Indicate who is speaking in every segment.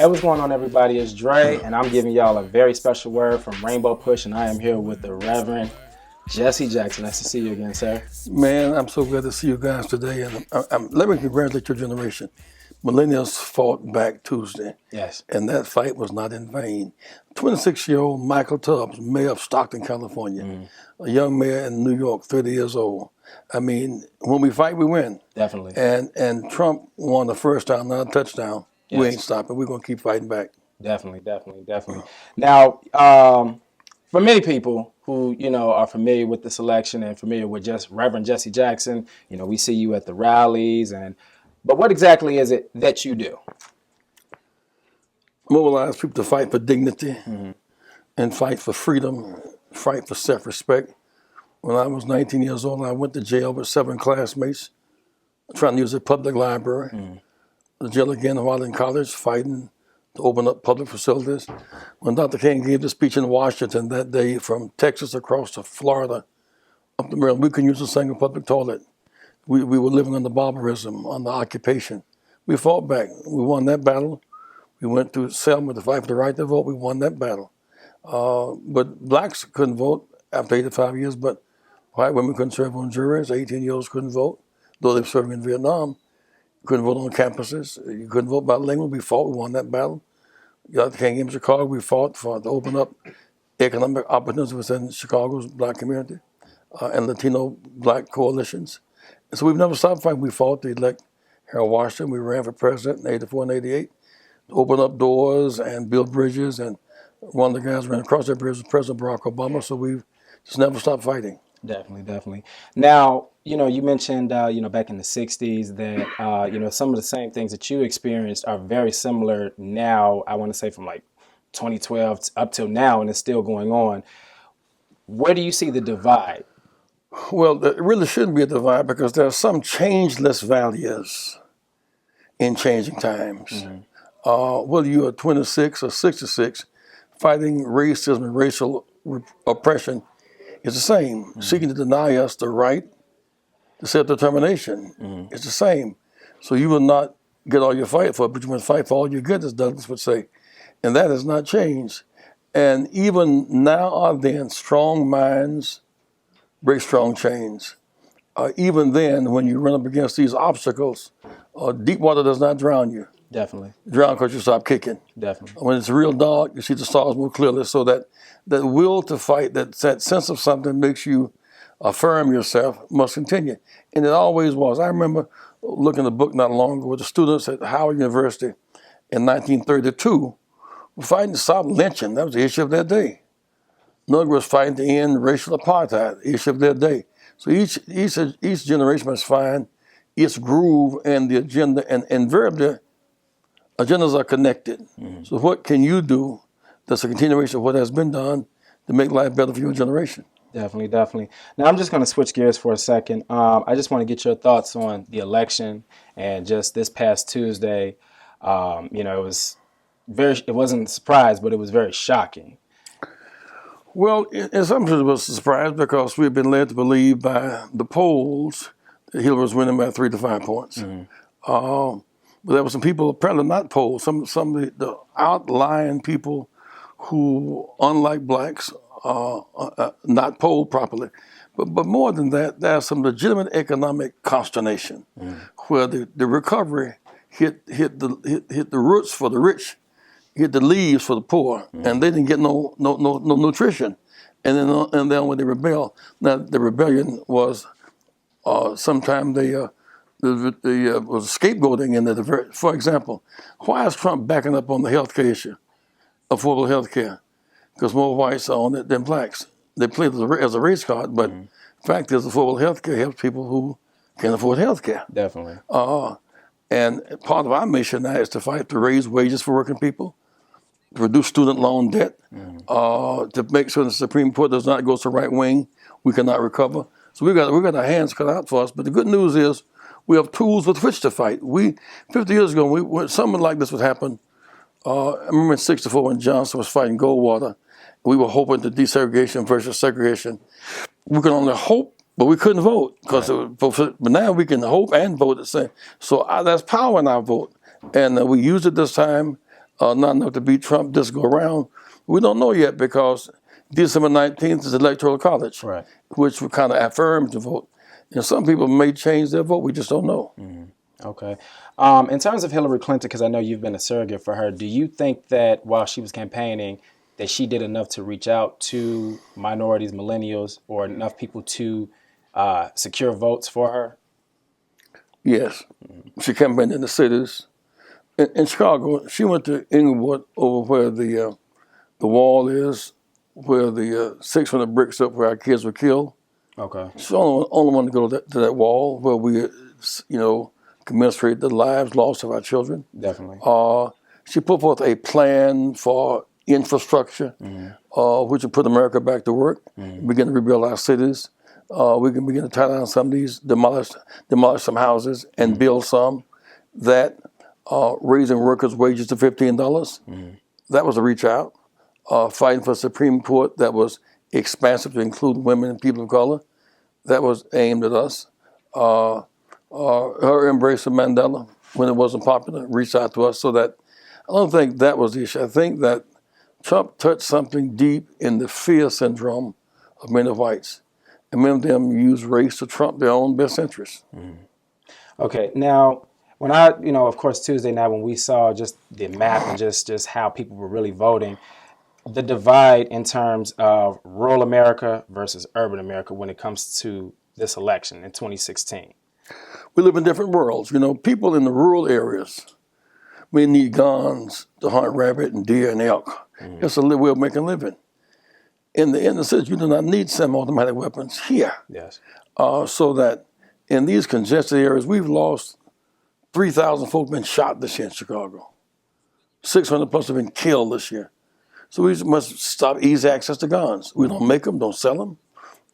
Speaker 1: Hey, what's going on, everybody? It's Dre, and I'm giving y'all a very special word from Rainbow Push, and I am here with the Reverend Jesse Jackson. Nice to see you again, sir.
Speaker 2: Man, I'm so glad to see you guys today, and let me congratulate your generation. Millennials fought back Tuesday,
Speaker 1: Yes.
Speaker 2: and that fight was not in vain. 26-year-old Michael Tubbs, mayor of Stockton, California, a young mayor in New York, 30 years old. I mean, when we fight, we win.
Speaker 1: Definitely.
Speaker 2: And Trump won the first time, not a touchdown. We
Speaker 1: Yes.
Speaker 2: ain't stopping. We're going to keep fighting back.
Speaker 1: Definitely. Now, for many people who, are familiar with this election and familiar with just Reverend Jesse Jackson, we see you at the rallies, but what exactly is it that you do?
Speaker 2: Mobilize people to fight for dignity and fight for freedom, fight for self-respect. When I was 19 years old, I went to jail with 7 classmates trying to use a public library. The jail again while in college, fighting to open up public facilities. When Dr. King gave the speech in Washington that day from Texas across to Florida, up to Maryland, we couldn't use a single public toilet. We were living under barbarism, under occupation. We fought back. We won that battle. We went to Selma to fight for the right to vote. We won that battle. But blacks couldn't vote after 85 years, but white women couldn't serve on juries. 18-year-olds couldn't vote, though they were serving in Vietnam. Couldn't vote on campuses. You couldn't vote bilingual. We fought. We won that battle. Dr. King in Chicago, we fought to open up economic opportunities within Chicago's black community and Latino black coalitions. And so we've never stopped fighting. We fought to elect Harold Washington. We ran for president in 84 and 88 to open up doors and build bridges. And one of the guys ran across that bridge was President Barack Obama. So we've just never stopped fighting.
Speaker 1: Definitely. Now, you mentioned, back in the 60s that, some of the same things that you experienced are very similar now, I want to say from like 2012 up till now, and it's still going on. Where do you see the divide?
Speaker 2: Well, there really shouldn't be a divide because there are some changeless values in changing times. Whether you are 26 or 66, fighting racism and racial oppression is the same. Seeking to deny us the right to self-determination is the same. So you will not get all your fight for it, but you must fight for all you get, as Douglas would say. And that has not changed. And even now or then, strong minds break strong chains. Even then, when you run up against these obstacles, deep water does not drown you.
Speaker 1: Definitely.
Speaker 2: Drown because you stop kicking.
Speaker 1: Definitely.
Speaker 2: When it's real dark, you see the stars more clearly. So that will to fight, that sense of something makes you affirm yourself, must continue. And it always was. I remember looking at a book not long ago with the students at Howard University in 1932 were fighting to stop lynching. That was the issue of their day. Another was fighting to end racial apartheid, the issue of their day. So each generation must find its groove and the agenda, and invariably, agendas are connected. So what can you do that's a continuation of what has been done to make life better for your generation?
Speaker 1: Definitely. Now, I'm just going to switch gears for a second. I just want to get your thoughts on the election and just this past Tuesday. It wasn't a surprise, but it was very shocking.
Speaker 2: Well, in some sense it was a surprise because we've been led to believe by the polls that Hillary was winning by 3 to 5 points. But there were some people, apparently not polled, some of the outlying people who, unlike blacks, not polled properly. But more than that, there's some legitimate economic consternation where the recovery hit the roots for the rich, hit the leaves for the poor, and they didn't get no nutrition. And then when they rebel, now the rebellion was sometimes was scapegoating in the. For example, why is Trump backing up on the health care issue, affordable health care? Because more whites are on it than blacks. They play it as a race card, but the fact is affordable health care helps people who can afford health care.
Speaker 1: Definitely.
Speaker 2: And part of our mission now is to fight to raise wages for working people, to reduce student loan debt, to make sure the Supreme Court does not go to the right wing. We cannot recover. So we got our hands cut out for us. But the good news is we have tools with which to fight. 50 years ago, when something like this would happen, I remember in '64 when Johnson was fighting Goldwater, we were hoping to desegregation versus segregation. We could only hope, but we couldn't vote. But now we can hope and vote the same. So that's power in our vote. And we used it this time. not enough to beat Trump this go around. We don't know yet because December 19th is Electoral College,
Speaker 1: Right.
Speaker 2: which kind of affirms the vote. And some people may change their vote. We just don't know.
Speaker 1: Okay. In terms of Hillary Clinton, because I know you've been a surrogate for her, do you think that while she was campaigning, that she did enough to reach out to minorities, millennials, or enough people to secure votes for her?
Speaker 2: Yes. She campaigned in the cities. In Chicago, she went to Inglewood over where the wall is, where the 600 bricks up where our kids were killed.
Speaker 1: Okay.
Speaker 2: She's the only one to go to that wall where we, commiserate the lives lost of our children.
Speaker 1: Definitely.
Speaker 2: She put forth a plan for infrastructure, which would put America back to work, begin to rebuild our cities. We can begin to tear down some of these, demolish some houses, and build some. That raising workers' wages to $15. That was a reach out. Fighting for a Supreme Court that was expansive to include women and people of color. That was aimed at us. Her embrace of Mandela when it wasn't popular reached out to us. So that I don't think that was the issue. I think that Trump touched something deep in the fear syndrome of many whites. And many of them use race to trump their own best interests.
Speaker 1: Okay. Now, when of course, Tuesday night when we saw just the map and just how people were really voting, the divide in terms of rural America versus urban America when it comes to this election in 2016.
Speaker 2: We live in different worlds. People in the rural areas may need guns to hunt rabbit and deer and elk. That's a way of making a living. In the cities, you do not need semi-automatic weapons here.
Speaker 1: Yes.
Speaker 2: So that in these congested areas, we've lost 3,000 folk been shot this year in Chicago. 600 plus have been killed this year. So we must stop easy access to guns. We don't make them, don't sell them,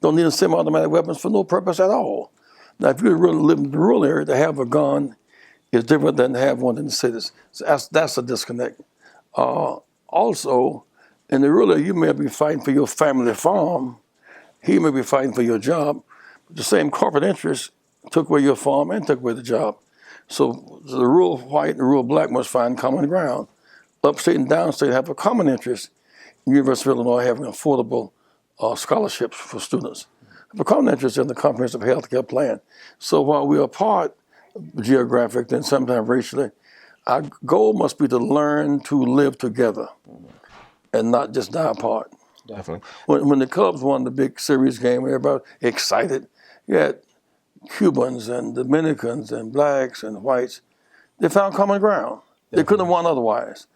Speaker 2: don't need semi-automatic weapons for no purpose at all. Now, if you really live in the rural area, to have a gun is different than to have one in the cities. So that's a disconnect. Also, in the rural area, you may be fighting for your family farm. He may be fighting for your job. The same corporate interests took away your farm and took away the job. So the rural white and the rural black must find common ground. Upstate and downstate have a common interest in University of Illinois having affordable scholarships for students. Have a common interest in the comprehensive health care plan. So while we are apart geographically and sometimes racially, our goal must be to learn to live together and not just die apart.
Speaker 1: Definitely.
Speaker 2: When the Cubs won the big series game, everybody excited. You had Cubans and Dominicans and blacks and whites. They found common ground. They couldn't have won otherwise.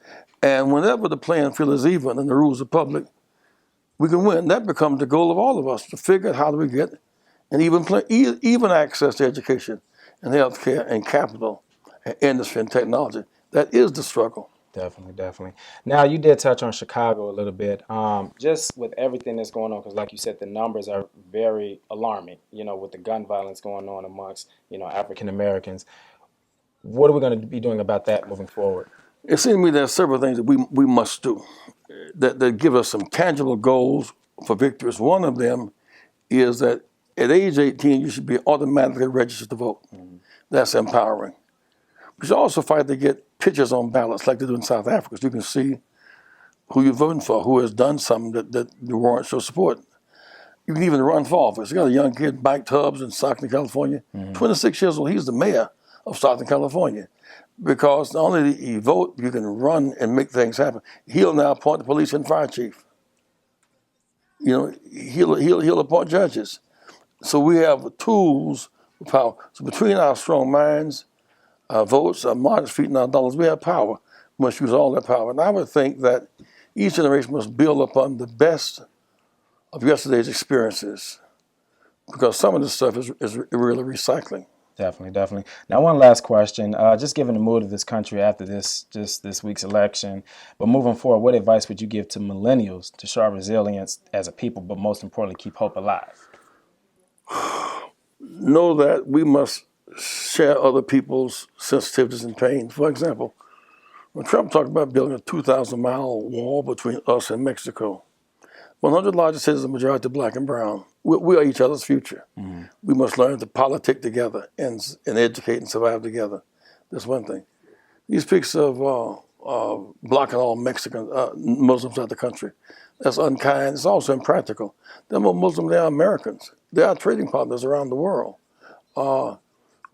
Speaker 2: And whenever the playing field is even and the rules are public, we can win. That becomes the goal of all of us, to figure out how do we get and even access to education and healthcare and capital and industry and technology. That is the struggle.
Speaker 1: Definitely. Now, you did touch on Chicago a little bit, just with everything that's going on, because like you said, the numbers are very alarming, with the gun violence going on amongst, African Americans. What are we going to be doing about that moving forward?
Speaker 2: It seems to me there are several things that we must do that give us some tangible goals for victories. One of them is that at age 18, you should be automatically registered to vote. That's empowering. We should also fight to get pictures on ballots like they do in South Africa, so you can see who you're voting for, who has done something that warrants your support. You can even run for office. You got a young kid, Mike Tubbs in Stockton, California, 26 years old. He's the mayor of Stockton, California. Because not only do you vote, you can run and make things happen. He'll now appoint the police and fire chief. He'll appoint judges. So we have tools for power. So between our strong minds, our votes, our modest feet, and our dollars, we have power. We must use all that power. And I would think that each generation must build upon the best of yesterday's experiences, because some of this stuff is really recycling.
Speaker 1: Definitely. Now, one last question. Just given the mood of this country after this week's election, but moving forward, what advice would you give to millennials to show our resilience as a people, but most importantly, keep hope alive?
Speaker 2: Know that we must share other people's sensitivities and pain. For example, when Trump talked about building a 2,000-mile wall between us and Mexico, 100 largest cities are majority black and brown. We are each other's future. We must learn to politic together and educate and survive together. That's one thing. He speaks of blocking all Mexican Muslims out of the country. That's unkind. It's also impractical. They're more Muslim than they are Americans. They are trading partners around the world.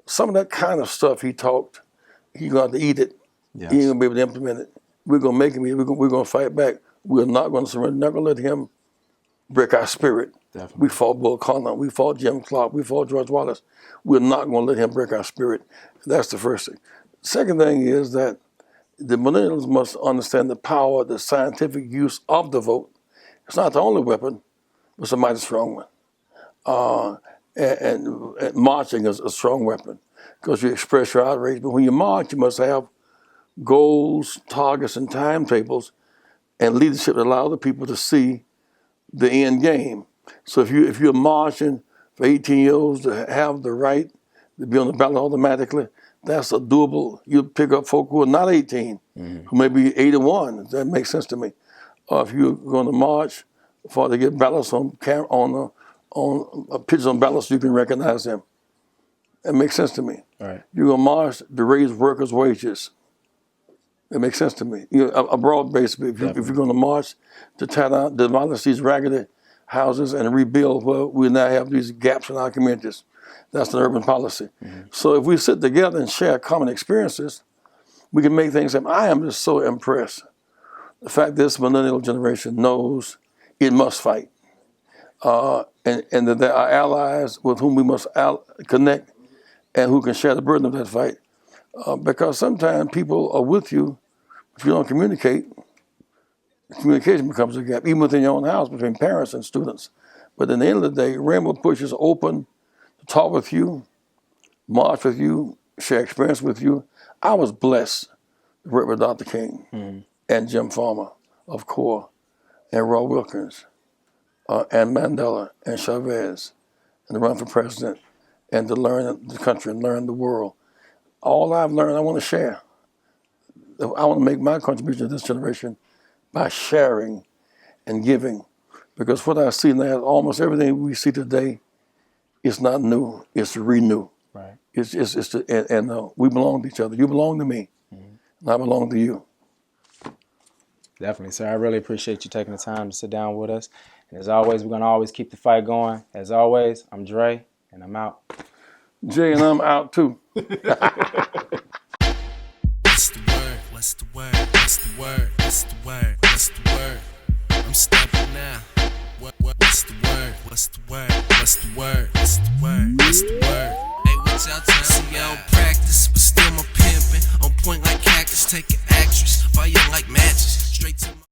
Speaker 2: Some of that kind of stuff he talked, he's going to have to eat it.
Speaker 1: Yes.
Speaker 2: He ain't going to be able to implement it. We're going to make him. We're going to fight back. We're not going to surrender. Not going to let him break our spirit.
Speaker 1: Definitely.
Speaker 2: We fought Bull Connor. We fought Jim Clark. We fought George Wallace. We're not going to let him break our spirit. That's the first thing. Second thing is that the millennials must understand the power, the scientific use of the vote. It's not the only weapon, but it's a mighty strong one. And marching is a strong weapon because you express your outrage. But when you march, you must have goals, targets, and timetables, and leadership that allow the people to see the end game. So if you're marching for 18-year-olds to have the right to be on the ballot automatically, that's a doable. You pick up folk who are not 18, who may be 81. That makes sense to me. Or if you're going to march for to get ballots on pictures on ballots, you can recognize them. That makes sense to me.
Speaker 1: Right.
Speaker 2: You're going to march to raise workers' wages. It makes sense to me. You know, a broad base. If you're going to march to tear down, demolish these raggedy houses and rebuild, well, we now have these gaps in our communities. That's an urban policy. So if we sit together and share common experiences, we can make things happen. I am just so impressed. The fact this millennial generation knows it must fight. And that there are allies with whom we must connect and who can share the burden of that fight. Because sometimes people are with you, if you don't communicate, communication becomes a gap, even within your own house between parents and students. But in the end of the day, Rainbow Push is open to talk with you, march with you, share experience with you. I was blessed to work with Dr. King and Jim Farmer of CORE and Roy Wilkins and Mandela and Chavez and to run for president and to learn the country and learn the world. All I've learned, I want to share. I want to make my contribution to this generation by sharing and giving. Because what I see now, almost everything we see today is not new, it's renew.
Speaker 1: Right.
Speaker 2: We belong to each other. You belong to me, and I belong to you.
Speaker 1: Definitely, sir. I really appreciate you taking the time to sit down with us. And as always, we're going to always keep the fight going. As always, I'm Dre, and I'm out.
Speaker 2: Jay, and I'm out too.
Speaker 3: What's the word? What's the word? What's the word? What's the word? What's the word? I'm stepping now. What's the word? What's the word? What's the word? What's the word? What's the word? Hey, what y'all trying to see? I don't practice, but still my pimpin'. On point like cactus, take an actress. Fire like matches, straight to my